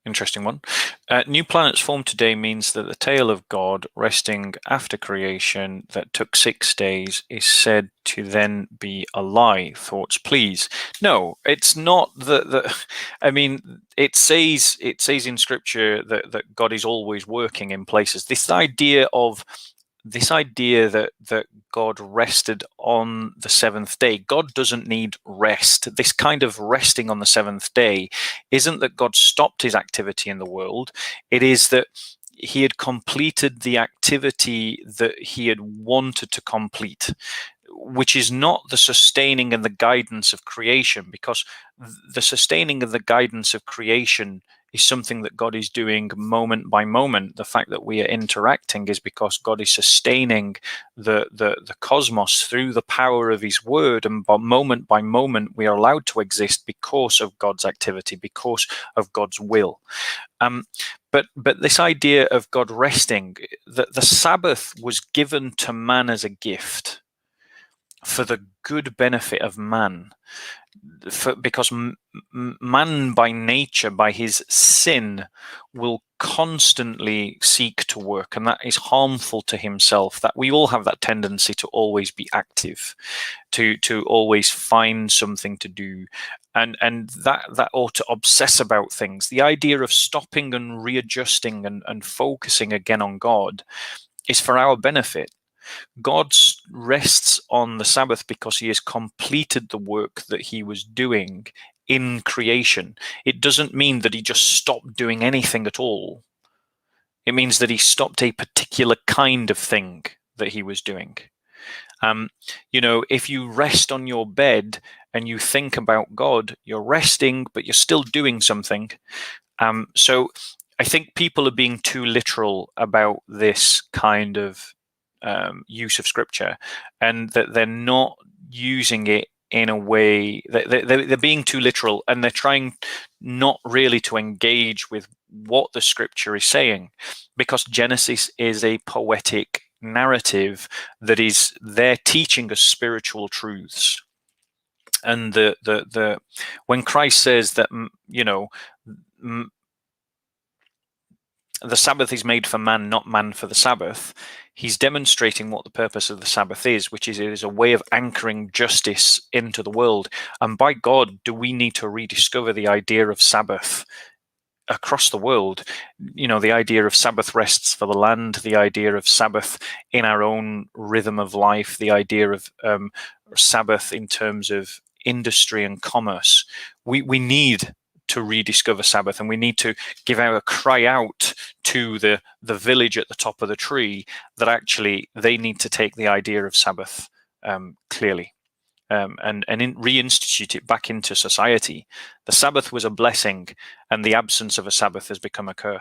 Interesting one. New planets formed today means that the tale of God resting after creation that took 6 days is said to then be a lie. Thoughts, please. No, it's not I mean, it says in Scripture that God is always working in places. This idea that God rested on the seventh day. God doesn't need rest. This kind of resting on the seventh day isn't that God stopped his activity in the world. It is that he had completed the activity that he had wanted to complete, which is not the sustaining and the guidance of creation, because the sustaining and the guidance of creation is something that God is doing moment by moment. The fact that we are interacting is because God is sustaining the cosmos through the power of his word, and moment by moment we are allowed to exist because of God's activity, because of God's will. But this idea of God resting, that the Sabbath was given to man as a gift for the good benefit of man, because man by nature, by his sin, will constantly seek to work, and that is harmful to himself. That we all have that tendency to always be active, to always find something to do, and that ought to obsess about things. The idea of stopping and readjusting and focusing again on God is for our benefit. God rests on the Sabbath because he has completed the work that he was doing in creation. It doesn't mean that he just stopped doing anything at all. It means that he stopped a particular kind of thing that he was doing. If you rest on your bed and you think about God, you're resting, but you're still doing something. So I think people are being too literal about this kind of use of Scripture, and that they're not using it in a way that they're being too literal, and they're trying not really to engage with what the Scripture is saying, because Genesis is a poetic narrative that is there teaching us spiritual truths. And when Christ says that the Sabbath is made for man, not man for the Sabbath, he's demonstrating what the purpose of the Sabbath is, which is it is a way of anchoring justice into the world. And by God, do we need to rediscover the idea of Sabbath across the world? The idea of Sabbath rests for the land, the idea of Sabbath in our own rhythm of life, the idea of Sabbath in terms of industry and commerce. We need to rediscover Sabbath, and we need to give a cry out to the village at the top of the tree that actually they need to take the idea of Sabbath clearly, and reinstitute it back into society. The Sabbath was a blessing, and the absence of a Sabbath has become a curse.